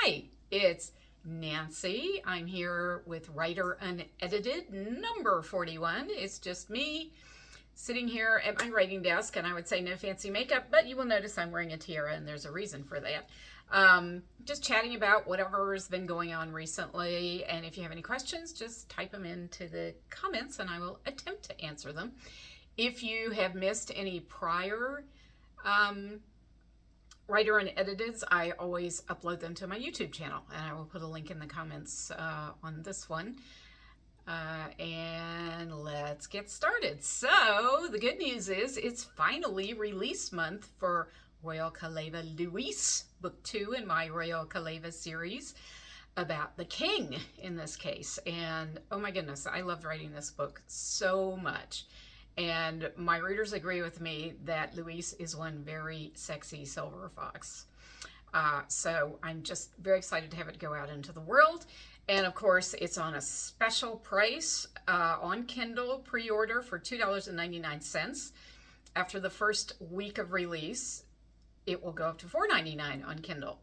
Hi, it's Nancy. I'm here with Writer Unedited number 41. It's just me sitting here at my writing desk, and I would say no fancy makeup, but you will notice I'm wearing a tiara, and there's a reason for that. Just chatting about whatever's been going on recently, and if you have any questions, just type them into the comments, and I will attempt to answer them. If you have missed any prior Writer Unedited, I always upload them to my YouTube channel, and I will put a link in the comments on this one. And let's get started. So the good news is it's finally release month for Royal Kaleva Luis, book 2 in my Royal Kaleva series about the king in this case. And oh my goodness, I loved writing this book so much. And my readers agree with me that Luis is one very sexy silver fox. So I'm just very excited to have it go out into the world. And of course, it's on a special price on Kindle pre-order for $2.99. After the first week of release, it will go up to $4.99 on Kindle.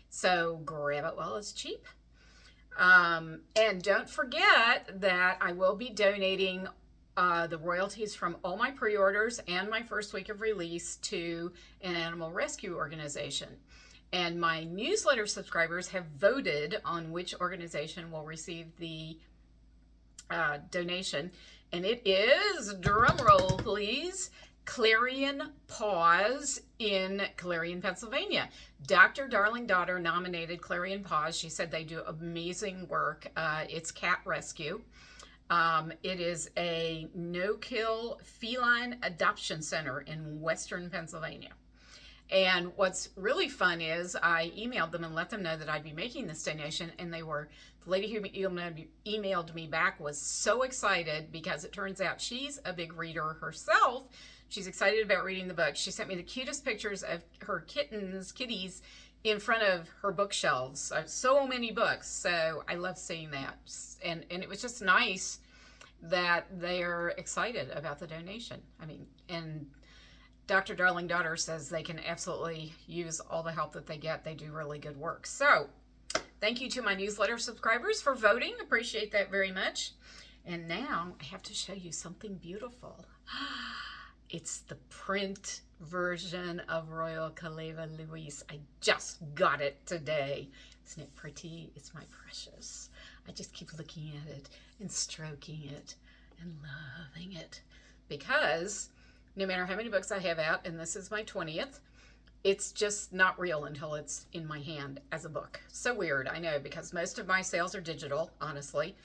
So grab it while it's cheap. And don't forget that I will be donating the royalties from all my pre-orders and my first week of release to an animal rescue organization. And my newsletter subscribers have voted on which organization will receive the donation. And it is, drumroll please, Clarion Paws in Clarion, Pennsylvania. Dr. Darling Daughter nominated Clarion Paws. She said they do amazing work. It's cat rescue. It is a no-kill feline adoption center in Western Pennsylvania. And what's really fun is I emailed them and let them know that I'd be making this donation, and the lady who emailed me back was so excited because it turns out she's a big reader herself. She's excited about reading the book. She sent me the cutest pictures of her kitties in front of her bookshelves. So many books, so I love seeing that. And it was just nice that they're excited about the donation. I mean, and Dr. Darling Daughter says they can absolutely use all the help that they get. They do really good work. So thank you to my newsletter subscribers for voting. Appreciate that very much. And now I have to show you something beautiful. It's the print version of Royal Kaleva Luis. I just got it today. Isn't it pretty? It's my precious. I just keep looking at it and stroking it and loving it, because no matter how many books I have out, and this is my 20th, it's just not real until it's in my hand as a book. So weird, I know, because most of my sales are digital, honestly.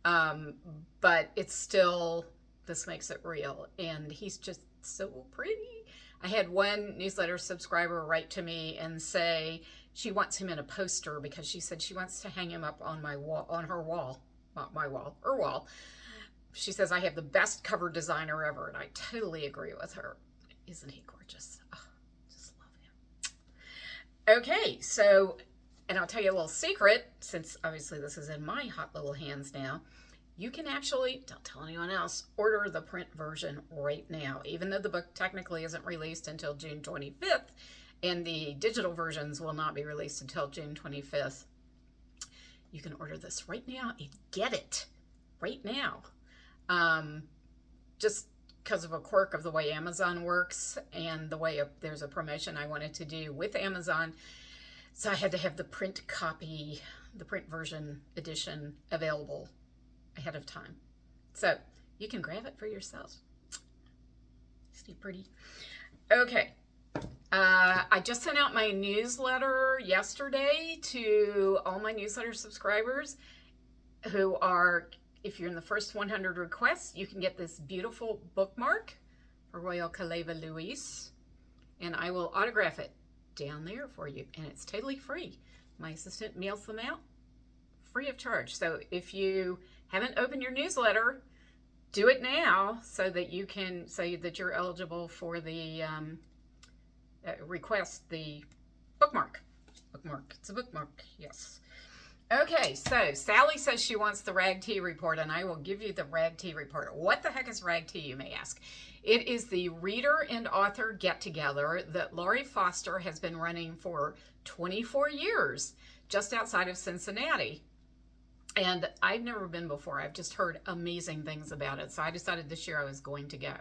But it's still, this makes it real. And he's just so pretty. I had one newsletter subscriber write to me and say she wants him in a poster because she said she wants to hang him up on my wall, on her wall, not my wall, her wall. She says, I have the best cover designer ever, and I totally agree with her. Isn't he gorgeous? Oh, just love him. Okay, so, and I'll tell you a little secret, since obviously this is in my hot little hands now. You can actually, don't tell anyone else, order the print version right now, even though the book technically isn't released until June 25th, and the digital versions will not be released until June 25th. You can order this right now and get it right now. Just because of a quirk of the way Amazon works and the way there's a promotion I wanted to do with Amazon. So I had to have the print copy, the print version edition available ahead of time. So you can grab it for yourself. Isn't it pretty? Okay. I just sent out my newsletter yesterday to all my newsletter subscribers who are, if you're in the first 100 requests, you can get this beautiful bookmark for Royal Kaleva Luis, and I will autograph it down there for you, and it's totally free. My assistant mails them out free of charge. So if you haven't opened your newsletter, do it now so that you can say that you're eligible for the request the bookmark. Bookmark. It's a bookmark, yes. Okay, so Sally says she wants the Rag Tea Report, and I will give you the Rag Tea Report. What the heck is Rag Tea, you may ask? It is the reader and author get-together that Laurie Foster has been running for 24 years just outside of Cincinnati. And I've never been before. I've just heard amazing things about it. So I decided this year I was going to go.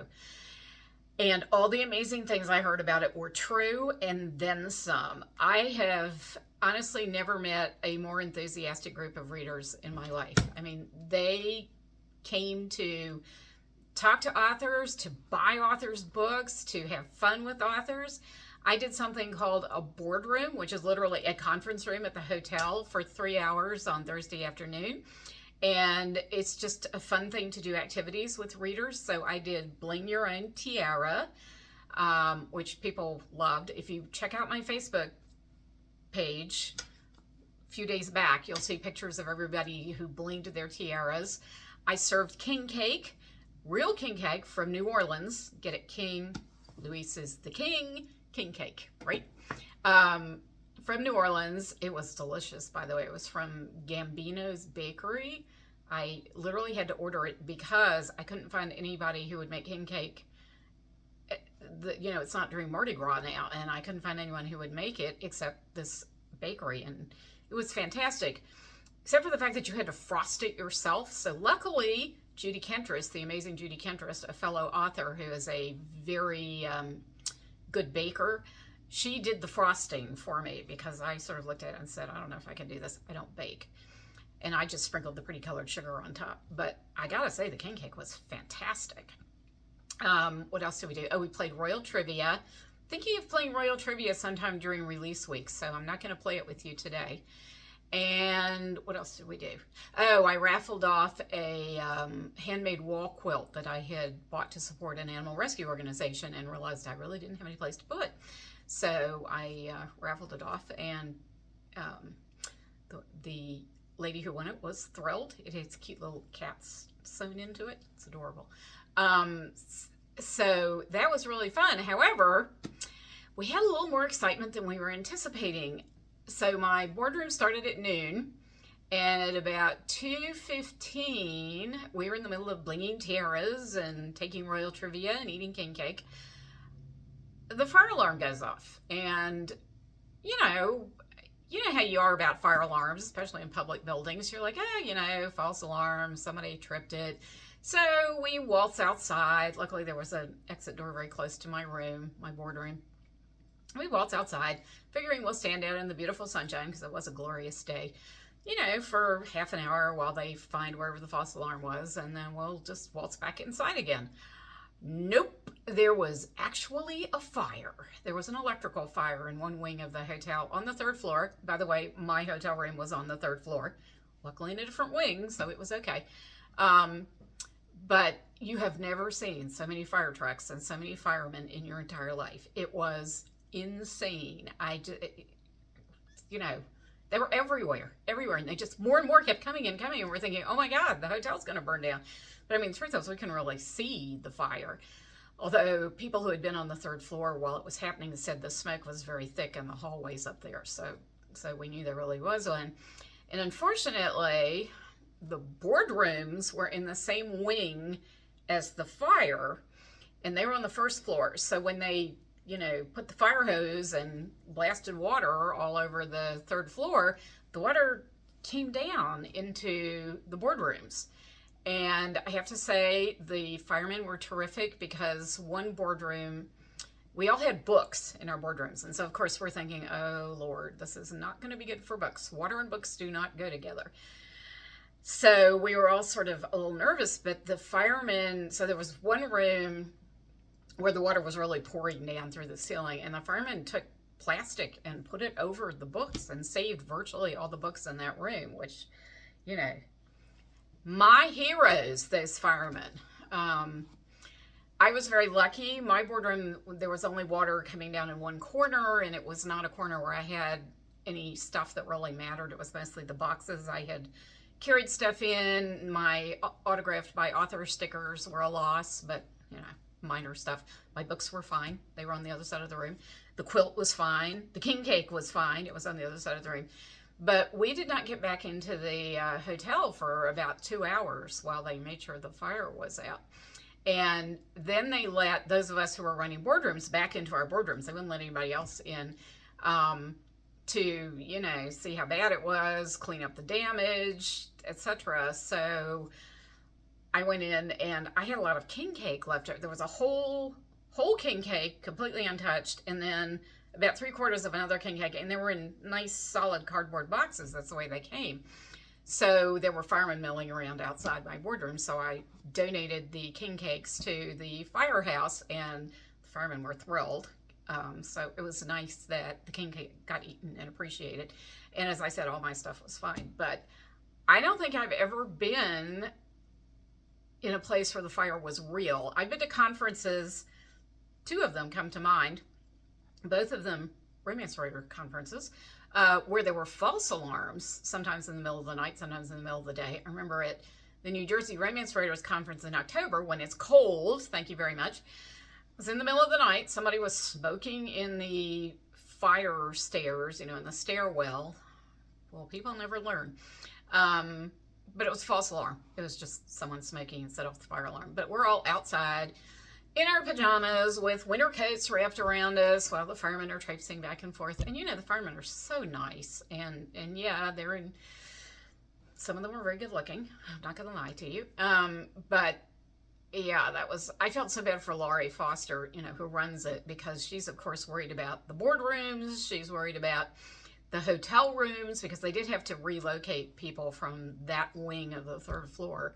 And all the amazing things I heard about it were true and then some. I have honestly never met a more enthusiastic group of readers in my life. I mean, they came to talk to authors, to buy authors' books, to have fun with authors. I did something called a boardroom, which is literally a conference room at the hotel for 3 hours on Thursday afternoon. And it's just a fun thing to do activities with readers. So I did Bling Your Own Tiara, which people loved. If you check out my Facebook page a few days back, you'll see pictures of everybody who blinged their tiaras. I served king cake, real king cake from New Orleans. Get it, king. Luis is the king. King cake, right? From New Orleans. It was delicious, by the way. It was from Gambino's Bakery. I literally had to order it because I couldn't find anybody who would make king cake. It's not during Mardi Gras now, and I couldn't find anyone who would make it except this bakery, and it was fantastic, except for the fact that you had to frost it yourself. So luckily, Judy Kentris, the amazing Judy Kentris, a fellow author who is a very good baker, she did the frosting for me because I sort of looked at it and said, I don't know if I can do this. I don't bake. And I just sprinkled the pretty colored sugar on top. But I gotta say, the king cake was fantastic. What else did we do? Oh, we played Royal Trivia. Thinking of playing Royal Trivia sometime during release week, so I'm not going to play it with you today. And what else did we do? Oh, I raffled off a handmade wall quilt that I had bought to support an animal rescue organization and realized I really didn't have any place to put. So I raffled it off, and the lady who won it was thrilled. It has cute little cats sewn into it. It's adorable. So that was really fun. However, we had a little more excitement than we were anticipating. So my boardroom started at noon, and at about 2:15, we were in the middle of blinging tiaras and taking Royal Trivia and eating king cake. The fire alarm goes off, and you know how you are about fire alarms, especially in public buildings. You're like, false alarm, somebody tripped it. So we waltz outside. Luckily, there was an exit door very close to my room, my boardroom. We waltz outside, figuring we'll stand out in the beautiful sunshine because it was a glorious day, for half an hour while they find wherever the false alarm was, and then we'll just waltz back inside again. Nope, there was actually a fire. There was an electrical fire in one wing of the hotel on the 3rd floor. By the way, my hotel room was on the 3rd floor, luckily in a different wing, so it was okay. But you have never seen so many fire trucks and so many firemen in your entire life. It was insane. They were everywhere, and they just more and more kept coming and we're thinking, oh my God, the hotel's going to burn down. But I mean, the truth is, we couldn't really see the fire. Although people who had been on the 3rd floor while it was happening said the smoke was very thick in the hallways up there. So we knew there really was one. And unfortunately, the boardrooms were in the same wing as the fire, and they were on the 1st floor. So when they, put the fire hose and blasted water all over the 3rd floor, the water came down into the boardrooms. And I have to say, the firemen were terrific because one boardroom, we all had books in our boardrooms. And so, of course, we're thinking, oh, Lord, this is not going to be good for books. Water and books do not go together. So we were all sort of a little nervous, but the firemen, so there was one room where the water was really pouring down through the ceiling, and the firemen took plastic and put it over the books and saved virtually all the books in that room, which, my heroes, those firemen. I was very lucky. My boardroom, there was only water coming down in one corner, and it was not a corner where I had any stuff that really mattered. It was mostly the boxes I had carried stuff in. My autographed by author stickers were a loss, but minor stuff. My books were fine. They were on the other side of the room. The quilt was fine. The king cake was fine. It was on the other side of the room. But we did not get back into the hotel for about 2 hours while they made sure the fire was out. And then they let those of us who were running boardrooms back into our boardrooms. They wouldn't let anybody else in to, see how bad it was, clean up the damage, etc. So I went in and I had a lot of king cake left over. There was a whole king cake completely untouched, and then about 3/4 of another king cake, and they were in nice solid cardboard boxes. That's the way they came. So there were firemen milling around outside my boardroom, so I donated the king cakes to the firehouse, and the firemen were thrilled. So it was nice that the king cake got eaten and appreciated. And as I said, all my stuff was fine. But I don't think I've ever been in a place where the fire was real. I've been to conferences, 2 of them come to mind, both of them romance writer conferences, where there were false alarms, sometimes in the middle of the night, sometimes in the middle of the day. I remember at the New Jersey Romance Writers Conference in October, when it's cold, thank you very much, it was in the middle of the night. Somebody was smoking in the fire stairs, in the stairwell. Well, people never learn. But it was a false alarm. It was just someone smoking and set off the fire alarm. But we're all outside in our pajamas with winter coats wrapped around us while the firemen are traipsing back and forth. And the firemen are so nice. And yeah, some of them were very good looking. I'm not going to lie to you. But yeah, I felt so bad for Laurie Foster, who runs it, because she's of course worried about the boardrooms. She's worried about the hotel rooms, because they did have to relocate people from that wing of the 3rd floor.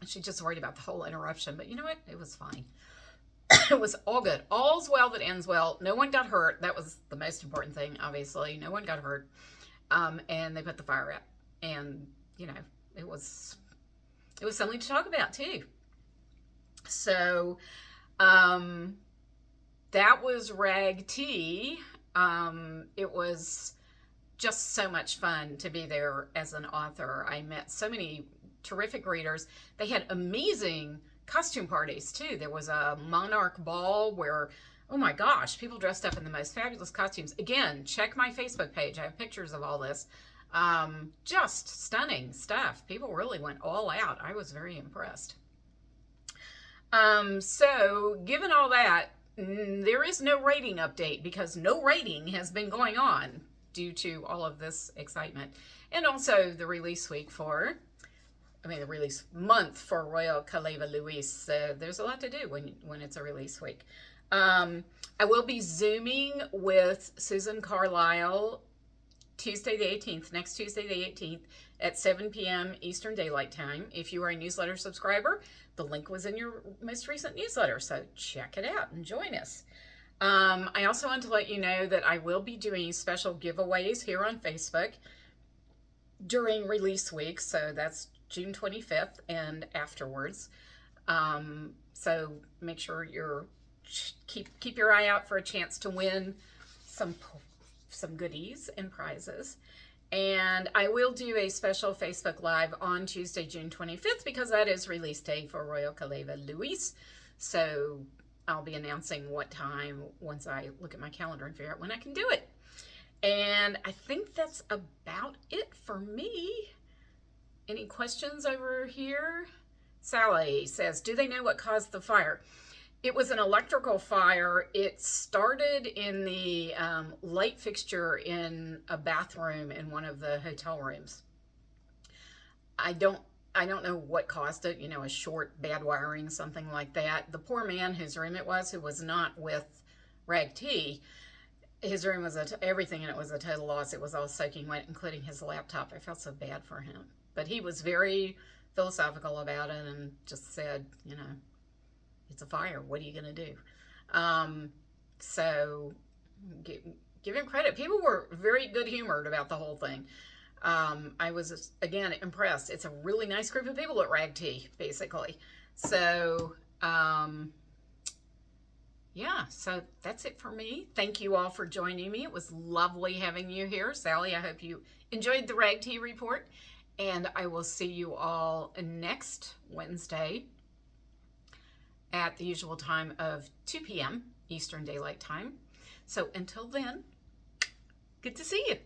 She just worried about the whole interruption, but you know what? It was fine. It was all good. All's well that ends well. No one got hurt. That was the most important thing, obviously. No one got hurt. And they put the fire out. And, it was something to talk about, too. So, that was Rag Tea. It was just so much fun to be there as an author. I met so many terrific readers. They had amazing costume parties too. There was a monarch ball where, oh my gosh, people dressed up in the most fabulous costumes. Again, check my Facebook page. I have pictures of all this. Just stunning stuff. People really went all out. I was very impressed. So given all that, there is no rating update because no rating has been going on due to all of this excitement. And also the release the release month for Royal Caleva Luis. There's a lot to do when it's a release week. I will be Zooming with Susan Carlisle Tuesday the 18th, next Tuesday the 18th at 7 p.m. Eastern Daylight Time. If you are a newsletter subscriber, the link was in your most recent newsletter, so check it out and join us. I also want to let you know that I will be doing special giveaways here on Facebook during release week, so that's June 25th and afterwards. So make sure keep your eye out for a chance to win some goodies and prizes. And I will do a special Facebook Live on Tuesday, June 25th, because that is release day for Royal Caleva Luis. So I'll be announcing what time once I look at my calendar and figure out when I can do it. And I think that's about it for me. Any questions over here? Sally says, do they know what caused the fire? It was an electrical fire. It started in the light fixture in a bathroom in one of the hotel rooms. I don't know what caused it, a short, bad wiring, something like that. The poor man whose room it was, who was not with Rag Tea, his room was everything in it was a total loss. It was all soaking wet, including his laptop. I felt so bad for him. But he was very philosophical about it and just said, it's a fire. What are you going to do? So give him credit. People were very good humored about the whole thing. I was, again, impressed. It's a really nice group of people at Rag Tea, basically. So, yeah, so that's it for me. Thank you all for joining me. It was lovely having you here. Sally, I hope you enjoyed the Rag Tea report. And I will see you all next Wednesday at the usual time of 2 p.m. Eastern Daylight Time. So until then, good to see you.